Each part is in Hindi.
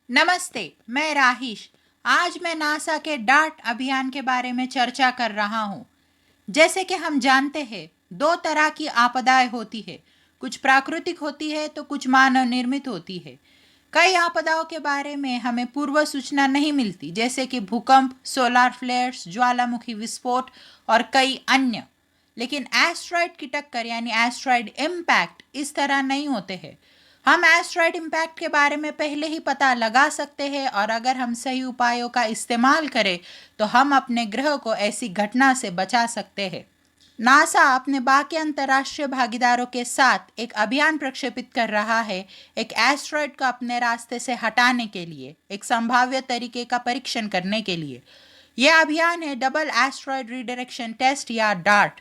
नमस्ते, मैं राहिश। आज मैं नासा के डार्ट अभियान के बारे में चर्चा कर रहा हूँ। जैसे कि हम जानते हैं, दो तरह की आपदाएं होती है। कुछ प्राकृतिक होती है तो कुछ मानव निर्मित होती है। कई आपदाओं के बारे में हमें पूर्व सूचना नहीं मिलती, जैसे कि भूकंप, सोलार फ्लेयर्स, ज्वालामुखी विस्फोट और कई अन्य। लेकिन एस्ट्रॉयड की टक्कर यानी एस्ट्रॉयड इम्पैक्ट इस तरह नहीं होते हैं। हम एस्ट्रॉयड इम्पैक्ट के बारे में पहले ही पता लगा सकते हैं, और अगर हम सही उपायों का इस्तेमाल करें तो हम अपने ग्रह को ऐसी घटना से बचा सकते हैं। नासा अपने बाकी अंतर्राष्ट्रीय भागीदारों के साथ एक अभियान प्रक्षेपित कर रहा है, एक एस्ट्रॉयड को अपने रास्ते से हटाने के लिए, एक संभाव्य तरीके का परीक्षण करने के लिए। यह अभियान है डबल एस्ट्रॉयड रिडायरेक्शन टेस्ट या डार्ट।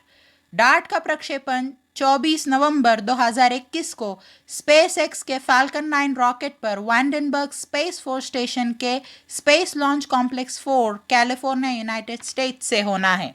डार्ट का प्रक्षेपण 24 नवंबर 2021 को स्पेस एक्स के फाल्कन 9 रॉकेट पर वैंडनबर्ग स्पेस फोर्स स्टेशन के space launch complex 4 California United states से होना है।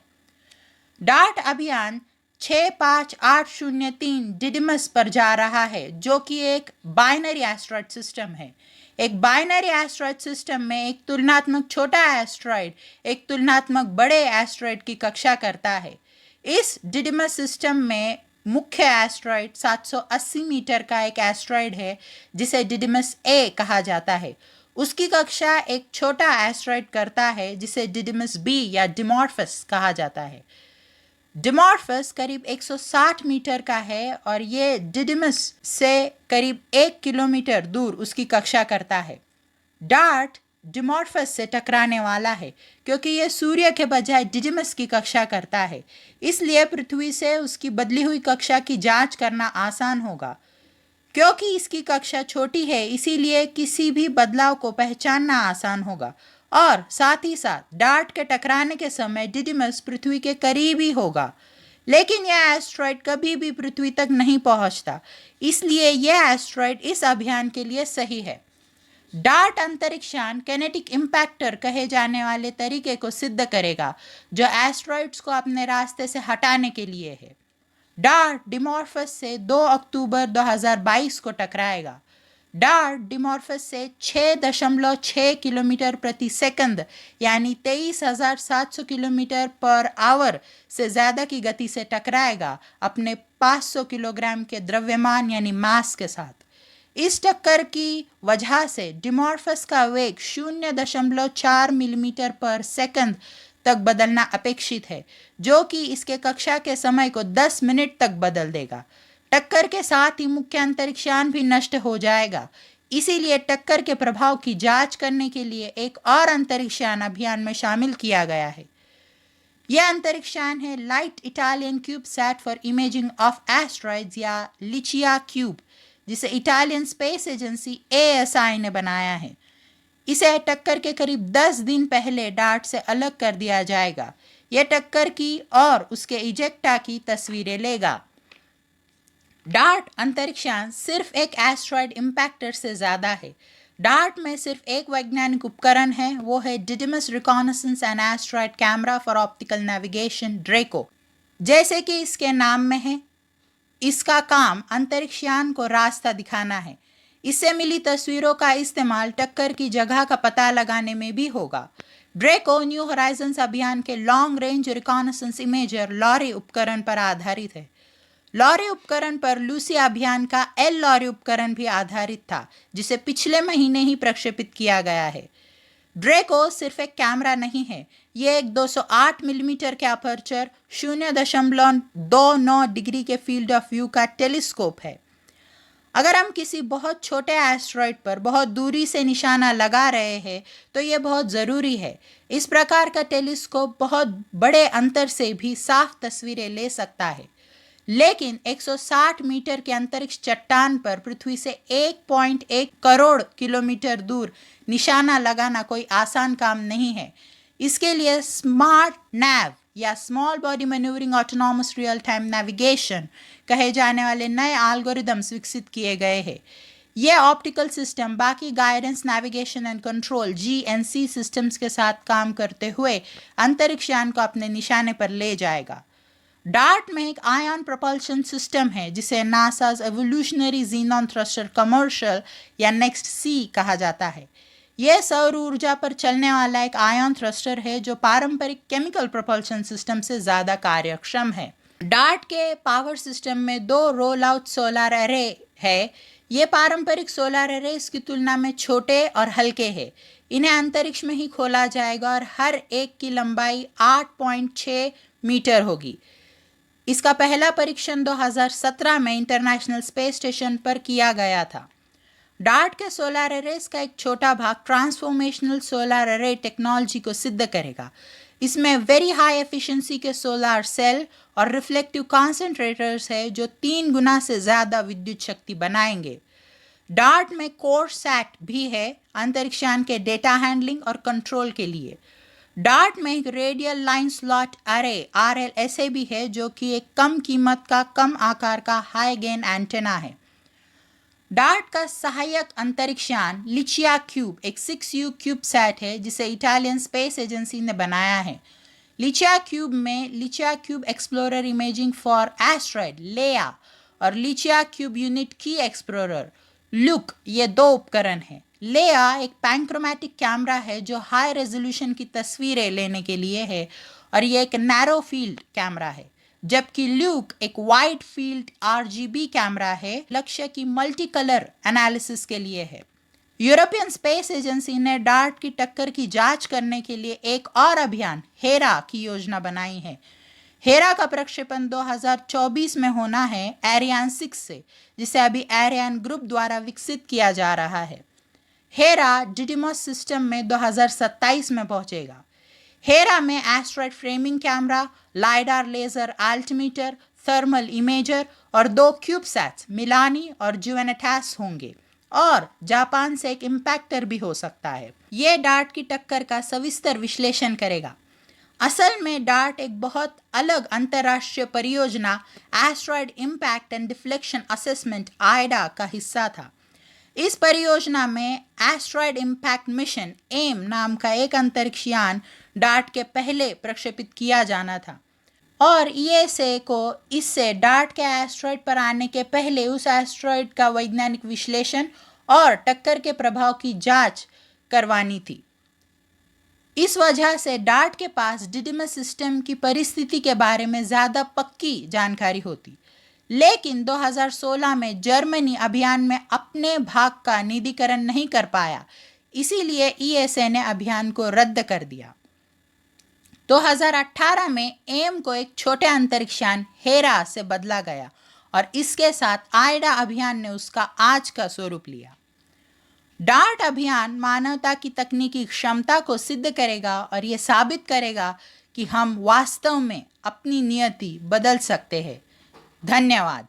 डार्ट अभियान 65803 डिडिमस पर जा रहा है, जो कि एक बाइनरी एस्ट्रॉयड सिस्टम है। एक बाइनरी एस्ट्रॉयड सिस्टम में एक तुलनात्मक छोटा एस्ट्रॉयड एक तुलनात्मक बड़े एस्ट्रॉयड की कक्षा करता है। इस डिडिमस सिस्टम में मुख्य एस्ट्रॉयड 780 मीटर का एक एस्ट्रॉयड है, जिसे डिडिमस ए कहा जाता है। उसकी कक्षा एक छोटा एस्ट्रॉयड करता है, जिसे डिडिमस बी या डिमॉर्फस कहा जाता है। डिमॉर्फस करीब 160 मीटर का है और ये डिडिमस से करीब 1 किलोमीटर दूर उसकी कक्षा करता है। डार्ट डिमॉर्फस से टकराने वाला है, क्योंकि यह सूर्य के बजाय डिडिमस की कक्षा करता है। इसलिए पृथ्वी से उसकी बदली हुई कक्षा की जांच करना आसान होगा। क्योंकि इसकी कक्षा छोटी है, इसीलिए किसी भी बदलाव को पहचानना आसान होगा। और साथ ही साथ डार्ट के टकराने के समय डिडिमस पृथ्वी के करीब ही होगा। लेकिन यह एस्ट्रॉयड कभी भी पृथ्वी तक नहीं पहुंचता, इसलिए यह एस्ट्रॉयड इस अभियान के लिए सही है। डार्ट अंतरिक्षयान कैनेटिक इम्पैक्टर कहे जाने वाले तरीके को सिद्ध करेगा, जो एस्ट्रॉयड्स को अपने रास्ते से हटाने के लिए है। डार्ट डिमॉर्फस से 2 अक्टूबर 2022 को टकराएगा। डार्ट डिमॉर्फस से 6.6 किलोमीटर प्रति सेकंड यानी 23,700 किलोमीटर पर आवर से ज़्यादा की गति से टकराएगा, अपने 500 किलोग्राम के द्रव्यमान यानी मास के साथ। इस टक्कर की वजह से डिमॉर्फस का वेग 0.4 मिलीमीटर पर सेकंड तक बदलना अपेक्षित है, जो कि इसके कक्षा के समय को 10 मिनट तक बदल देगा। टक्कर के साथ ही मुख्य अंतरिक्षयान भी नष्ट हो जाएगा। इसीलिए टक्कर के प्रभाव की जांच करने के लिए एक और अंतरिक्षयान अभियान में शामिल किया गया है। यह अंतरिक्षयान है light Italian CubeSat for imaging of asteroids या लिचिया क्यूब, जिसे इटालियन स्पेस एजेंसी ASI ने बनाया है। इसे टक्कर के करीब 10 दिन पहले डार्ट से अलग कर दिया जाएगा। यह टक्कर की और उसके इजेक्टा की तस्वीरें लेगा। डार्ट अंतरिक्षयान सिर्फ एक एस्ट्रॉयड इम्पैक्टर से ज़्यादा है। डार्ट में सिर्फ एक वैज्ञानिक उपकरण है, वो है Didymos reconnaissance and asteroid camera for optical navigation DRACO. जैसे कि इसके नाम में है, इसका काम अंतरिक्षयान को रास्ता दिखाना है। इससे मिली तस्वीरों का इस्तेमाल टक्कर की जगह का पता लगाने में भी होगा। ड्रेको न्यू होराइजन्स अभियान के long range reconnaissance imager LORRI उपकरण पर आधारित है। लॉरी उपकरण पर लूसी अभियान का एल लॉरी उपकरण भी आधारित था, जिसे पिछले महीने ही प्रक्षेपित किया गया है। ड्रेको सिर्फ एक कैमरा नहीं है, ये एक 208 मिलीमीटर के अपर्चर 0.29 डिग्री के फील्ड ऑफ व्यू का टेलीस्कोप है। अगर हम किसी बहुत छोटे एस्ट्रॉयड पर बहुत दूरी से निशाना लगा रहे हैं तो यह बहुत ज़रूरी है। इस प्रकार का टेलीस्कोप बहुत बड़े अंतर से भी साफ तस्वीरें ले सकता है। लेकिन 160 मीटर के अंतरिक्ष चट्टान पर पृथ्वी से 1.1 करोड़ किलोमीटर दूर निशाना लगाना कोई आसान काम नहीं है। इसके लिए स्मार्ट नैव या small body manoeuvring autonomous real time navigation कहे जाने वाले नए एल्गोरिदम्स विकसित किए गए हैं। यह ऑप्टिकल सिस्टम बाकी guidance navigation and control GNC systems के साथ काम करते हुए अंतरिक्षयान को अपने निशाने पर ले जाएगा। डार्ट में एक आयन प्रोपल्शन सिस्टम है, जिसे NASA's evolutionary xenon thruster commercial या नेक्स्ट C कहा जाता है। ये सौर ऊर्जा पर चलने वाला एक आयन थ्रस्टर है जो पारंपरिक केमिकल प्रोपल्शन सिस्टम से ज़्यादा कार्यक्षम है। डार्ट के पावर सिस्टम में 2 रोल आउट सोलर एरे है। ये पारंपरिक सोलर एरेस की तुलना में छोटे और हल्के हैं। इन्हें अंतरिक्ष में ही खोला जाएगा और हर एक की लंबाई 8.6 मीटर होगी। इसका पहला परीक्षण 2017 में इंटरनेशनल स्पेस स्टेशन पर किया गया था। डार्ट के सोलर एरेस का एक छोटा भाग ट्रांसफॉर्मेशनल सोलर एरे टेक्नोलॉजी को सिद्ध करेगा। इसमें वेरी हाई एफिशिएंसी के सोलर सेल और रिफ्लेक्टिव कॉन्सेंट्रेटर्स है जो 3 गुना से ज़्यादा विद्युत शक्ति बनाएंगे। डार्ट में कोर सैट भी है अंतरिक्षयान के डेटा हैंडलिंग और कंट्रोल के लिए। डार्ट में एक रेडियल लाइन स्लॉट अरे RLSA भी है जो कि एक कम कीमत का कम आकार का हाई गेन एंटेना है। डार्ट का सहायक अंतरिक्षयान लिचिया क्यूब एक 6U क्यूबसैट है जिसे इटालियन स्पेस एजेंसी ने बनाया है। लिचिया क्यूब में LICIA cube explorer imaging for asteroid LEIA और लिचिया क्यूब यूनिट की एक्सप्लोरर लुक ये 2 उपकरण हैं। लेया एक पैनक्रोमैटिक कैमरा है जो हाई रेजोल्यूशन की तस्वीरें लेने के लिए है और ये एक नैरो फील्ड कैमरा है, जबकि ल्यूक एक वाइड फील्ड RGB कैमरा है, लक्ष्य की मल्टी कलर एनालिसिस के लिए है। यूरोपियन स्पेस एजेंसी ने डार्ट की टक्कर की जांच करने के लिए एक और अभियान हेरा की योजना बनाई है। हेरा का प्रक्षेपण 2024 में होना है एरियान 6 से, जिसे अभी एरियान ग्रुप द्वारा विकसित किया जा रहा है। हेरा डिडिमॉस सिस्टम में 2027 में पहुंचेगा। हेरा में asteroid framing camera, lidar laser altimeter, thermal imager और 2 क्यूबसैट्स मिलानी और जुवेनेटास होंगे और जापान से एक इम्पैक्टर भी हो सकता है। ये डार्ट की टक्कर का सविस्तर विश्लेषण करेगा। असल में डार्ट एक बहुत अलग अंतर्राष्ट्रीय परियोजना asteroid impact and deflection assessment Aida का हिस्सा था। इस परियोजना में एस्ट्रॉयड इम्पैक्ट मिशन एम नाम का एक अंतरिक्षयान डार्ट के पहले प्रक्षेपित किया जाना था और ESA को इससे डार्ट के एस्ट्रॉयड पर आने के पहले उस एस्ट्रॉयड का वैज्ञानिक विश्लेषण और टक्कर के प्रभाव की जांच करवानी थी। इस वजह से डार्ट के पास डिडिमस सिस्टम की परिस्थिति के बारे में ज़्यादा पक्की जानकारी होती, लेकिन 2016 में जर्मनी अभियान में अपने भाग का निधिकरण नहीं कर पाया, इसीलिए ESA ने अभियान को रद्द कर दिया। 2018 में एम को एक छोटे अंतरिक्षयान हेरा से बदला गया और इसके साथ आइडा अभियान ने उसका आज का स्वरूप लिया। डार्ट अभियान मानवता की तकनीकी क्षमता को सिद्ध करेगा और ये साबित करेगा कि हम वास्तव में अपनी नियति बदल सकते हैं। धन्यवाद।